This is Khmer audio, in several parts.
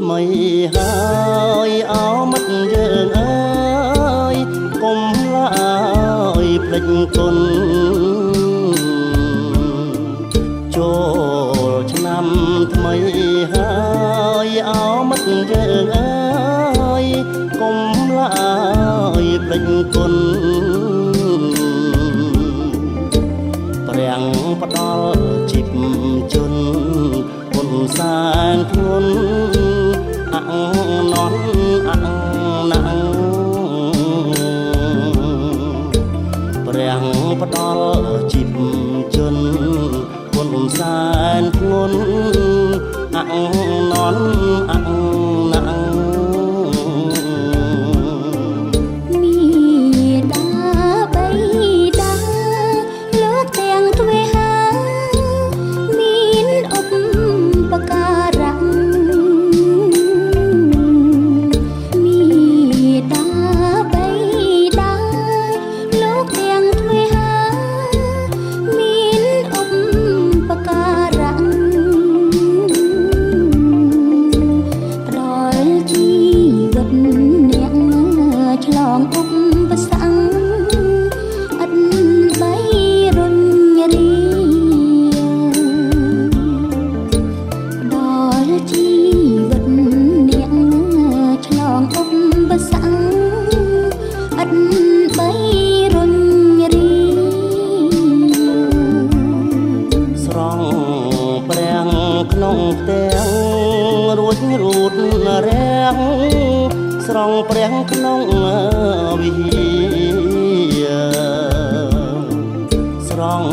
ថ្មីហើយអោមិត្តយើងអើយកុំឡើយភ្លេចគុណចូលឆ្នាំថ្មីហើយអោមិត្តយើងអើយកុំឡើយភ្លេចគុណព្រះផ្ដល់ជីពជន់គុណសានធ្ងន់អាក់នន់អាក់ណាំងព្រះផ្ដល់ជីពជន់គុណសានធ្ងន់អាក់នន់អាក់ណាំងក្នុងផ្ទាំងរួចរូតរាំងស្រង់ព្រះក្នុងវិហារស្រង់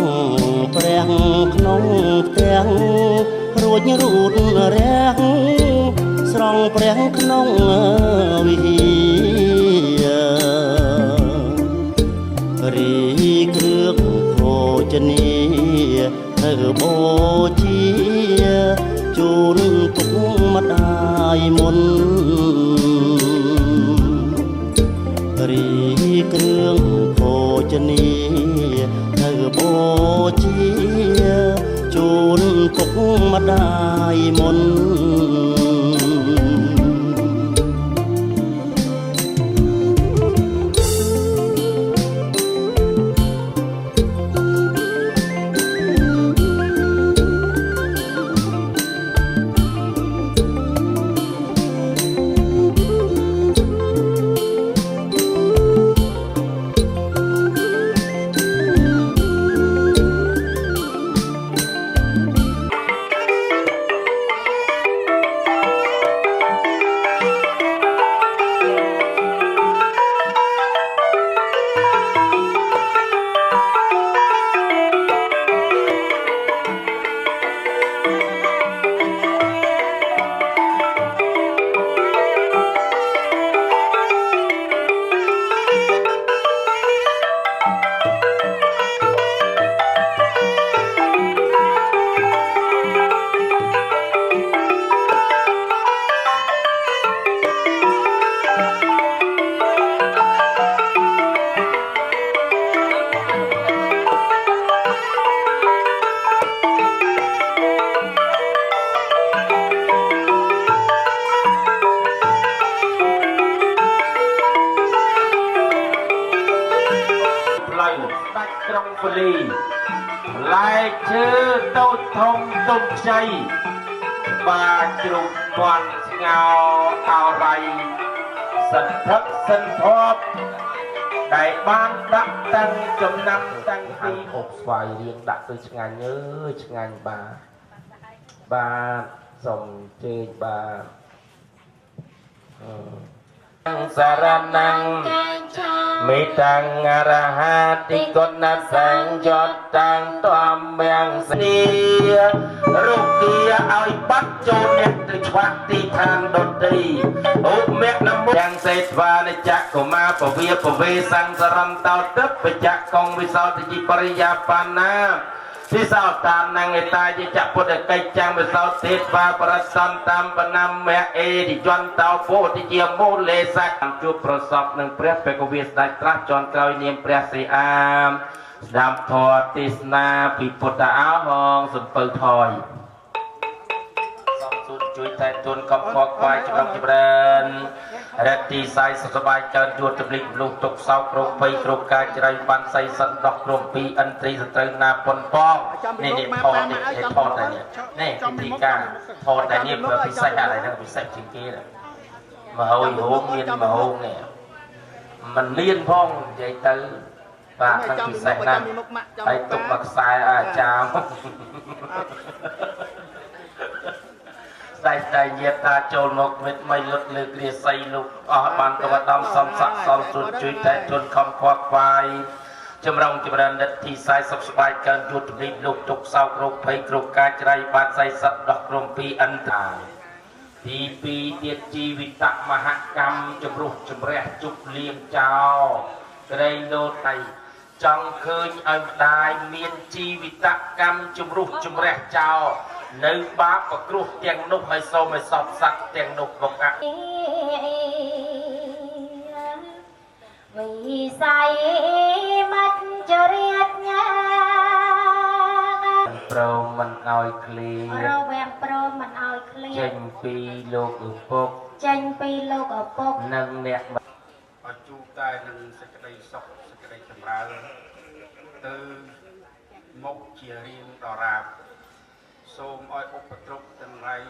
ព្រះក្នុងផ្ទាំងរួចរូតរាំងស្រង់ព្រះក្នុងវិហាររីគ្រឿងភោជនីធ្វើបូជាជូនពុកម្ដាយមុនរីគ្រឿងភោជនីធ្វើបូជាជូនពុកម្ដាយមុនក្រុងពូលីឡែកឈើតូចធំទុំខ្ចីបាទជ្រុំពាន់ស្ងោអោរៃសន្ធឹកសិនធប់ដែលបានដាក់តាំងចំណាំតាំងពីអុកស្វាយរៀងដាក់ទៅឆ្ងាញ់អើយឆ្ងាញ់បាទសូមជើញបាទសារណងមេតាំងរហាតិគុណសង្យតតាំងតំមៀងស្នីរុគាឲ្យបាត់ចូលអ្នកទៅឆ្វាក់ទីឋានដតីអូមេនមទាំងសេដ្ឋវានិចកុមារពវាពវេសង្សរន្តោទឹកបច្ចៈកងវិសោទជីបរិយាបណ្ណាសិសោតានងេតាយចពុទ្ធកិច្ចចាំវិសោទេស្វាប្រសន្តំបណាមៈអេតិចន្តោពោតិជាមូលេស័កជួបប្រសពនឹងព្រះបេកវិស្ដេចត្រាស់ជន់ក្រោយនាមព្រះស្រីអាមស្ដាប់ធម៌ទេសនាពីពុទ្ធអោហងសំពៅថយសំសុទ្ធ ជួយតែទុនកំខកខ្វាយចំណងចម្រើនរកទីសាយសុខសប្បាយកើនជួតទម្លិកលុះទុកសោករោគភ័យគ្រប់ការច្រៃបានសៃសិនដោះក្រុមពីឥន្ទ្រីសត្រូវណាប៉ុនប៉ងនេះថតនេះថតតែនេះពិធីការថតតែនេះពិសេសอะไรហ្នឹងពិសេសជាងគេមហោយហូងមានមហោងនេះมันមានផងនិយាយទៅបាទខាងពិសេសណាស់ហើយទុកមកខ្សែអាចារ្យតែញាតតាចូលមកមិត្តមិនលុតលើគ្រាសីលោកអស់បានទៅដំសំស័កសំសុនជួយតែជន់ខំខ្វក់ខ្វាយចម្រងចម្រើននិតទីសាយសុខសប្បាយកើនជួតទម្លិកលោកទុកសោករោគភ័យគ្រប់ការច្រៃបានសៃសិតដោះក្រុមពីអន្តរាទី2ទៀតជីវិតមហកម្មជំរុះជំរះជប់លៀងចោលក្រែងលោតៃចង់ឃើញឲ្យម្ដាយមានជីវិតកម្មជំរុះជំរះចោលនៅបាបប្រគ្រោះទាំងនោះឲ្យសូមឲ្យសពសត្វទាំងនោះមកអវិស័យមាត់ចរិយាព្រមមិនឲ្យឃ្លាតរវាងព្រមមិនឲ្យឃ្លាតចេញពីលោកឪពុកនិងអ្នកឲ្យជួបតែនឹងសេចក្តីសុខសេចក្តីចម្រើនទៅមុខជារៀងដរាបសូមឲ្យឧបទ្រពទាំងឡាយ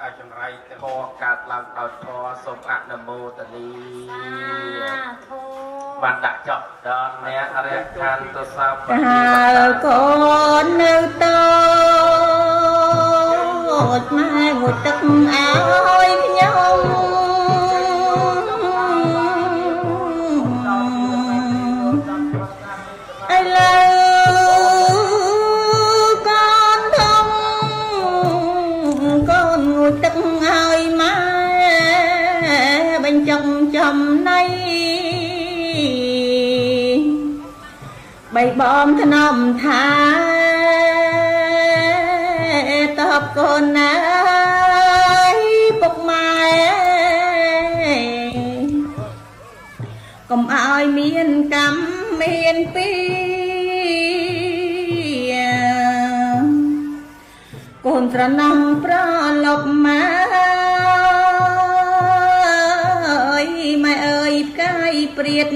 អាចចង្រៃទាំងខកើតឡើងដោយធម៌សូមអនុមោទនីបានដាក់ចប់ដល់អ្នករះខានទសោបកាលកូននៅតូចម៉ែងូតទឹកឲ្យខ្ញុំឥឡូវកូនធំកូនងូតទឹកឲ្យម៉ែបញ្ចុងចំណៃបីបងធ្នមថាតបកូនណាពុកម៉ែកុំឲ្យមានកម្មមានពីកូនស្រណំប្រលប់មកម៉ែអើយផ្កាយព្រាត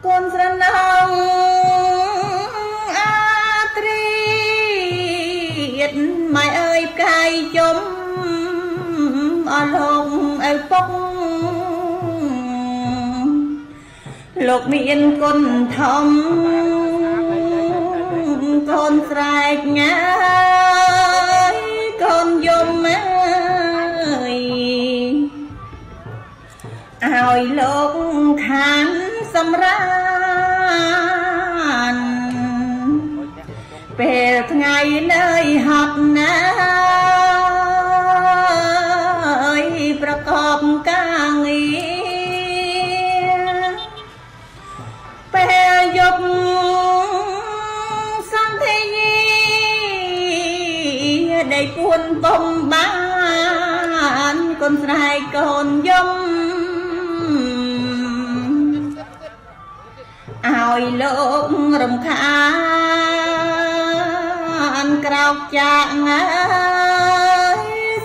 កូនស្រណំអាត្រីតម៉ែអើយផ្កាយជុំអរលងឪពុកលោកមានគុណធំកូនស្រែកងាយកូនយំអើយឲ្យលោកខានសម្រានពេលថ្ងៃនៅហត់ណាប្រកបការងារពេលយប់សន្ធាដេកពួនបំបានកូនស្រែកកូនយំឲ្យលោករំខានក្រោកចាក់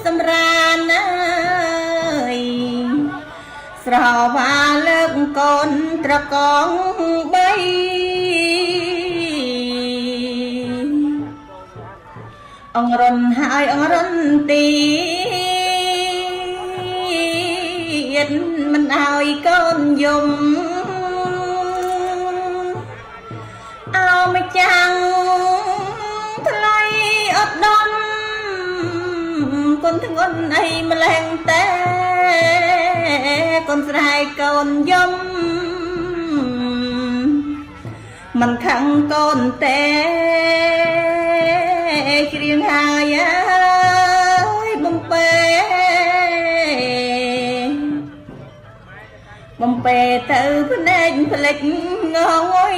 សម្រានស្រវាលើកកូនត្រកងបីអង្រនហើយអង្រនទៀតមិនឲ្យកូនយំអោម្ចាំងថ្លៃអត់ដំកូនធ្ងន់អីម្លែងតែកូនស្រែកកូនយំមិនខឹងកូនទេច្រៀងហើយអើយបំពេទៅភ្នែកផ្លេចងងុយ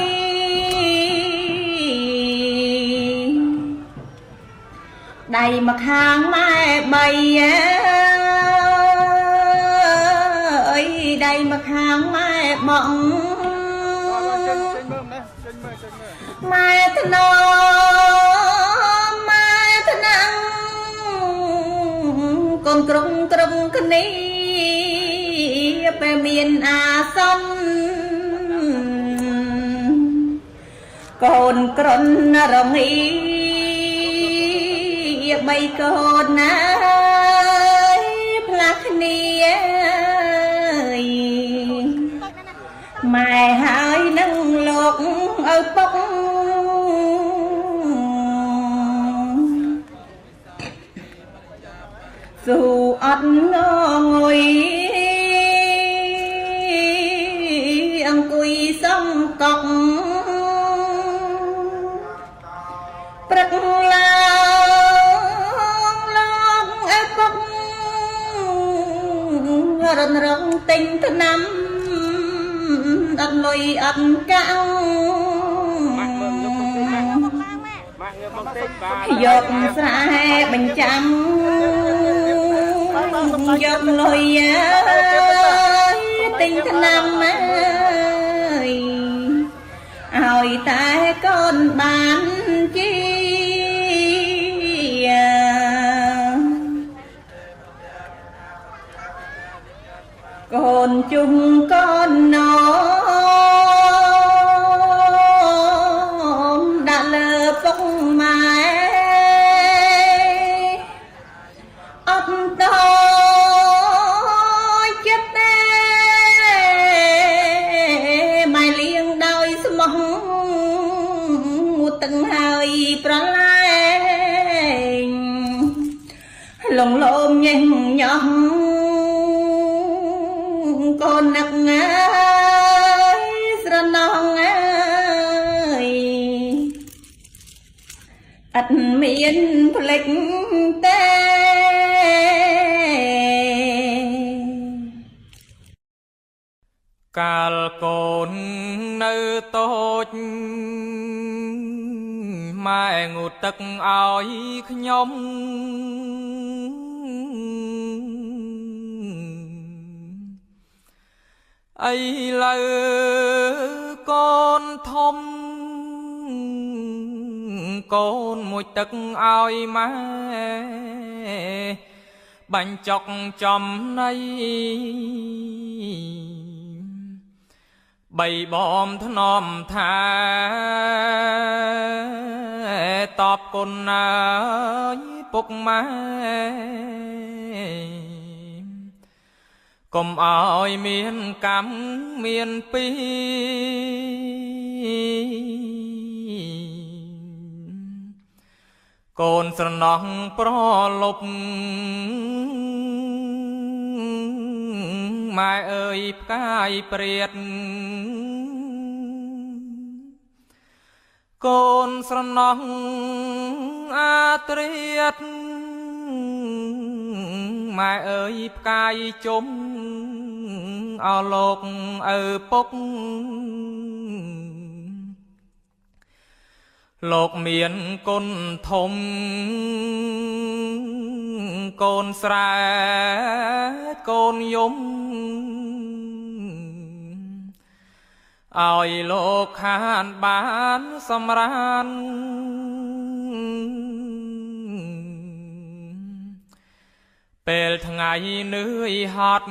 ដៃមកខាងម៉ែបីដៃមកខាងម៉ែបងម៉ែធ្នមម៉ែ កូនក្រនរងាបីកូនណាផ្លាស់គ្នាម៉ែហើយនឹងលោកឪពុកស៊ូអត់ងងុយអង្គុយសំកក់ព្រឹកឡើងលោកឪពុករនរងទិញថ្នាំអត់លុយអត់កាំងយកស្រែបញ្ចាំយកលុយទិញថ្នាំឲ្យតែកូនបានជាកូនជុំកូនណោដាក់លើពុកម៉ែអត់តចិត្តទេម៉ែលៀងដោយស្មោះមួយទឹកហើយប្រឡែងលងលោមញ៉េះញ៉ោះកូននឹកអើយស្រណងអើយអត់មានផ្លេចទេកាលកូននៅតូចម៉ែងូតទឹកឲ្យខ្ញុំឥឡូវកូនធំកូនមួយទឹកឲ្យម៉ែបាញ់ចុកចំណៃបីបំធ្នមថាតបគុណណាយពុកម៉ែកុំឲ្យមានកម្មមានពីកូនស្រណោះប្រលប់ម៉ែអើយផ្កាយព្រាតកូនស្រណោះអាត្រៀតម៉ែអើយផ្កាយជុំអោលោកឪពុកលោកមានគុណធំកូនស្រែកូនយំឲ្យលោកខានបានសម្រានពេលថ្ងៃនឿយហត់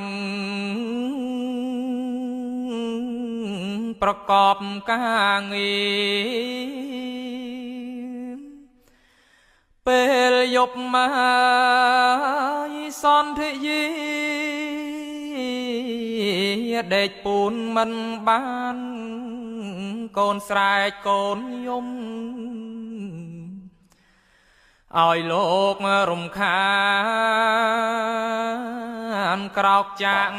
ប្រកបការងារពេលយប់មកសន្ធិយាដេកពូនមិនបានកូនស្រែកកូនយំឲ្យលោករំខានក្រោកចាក់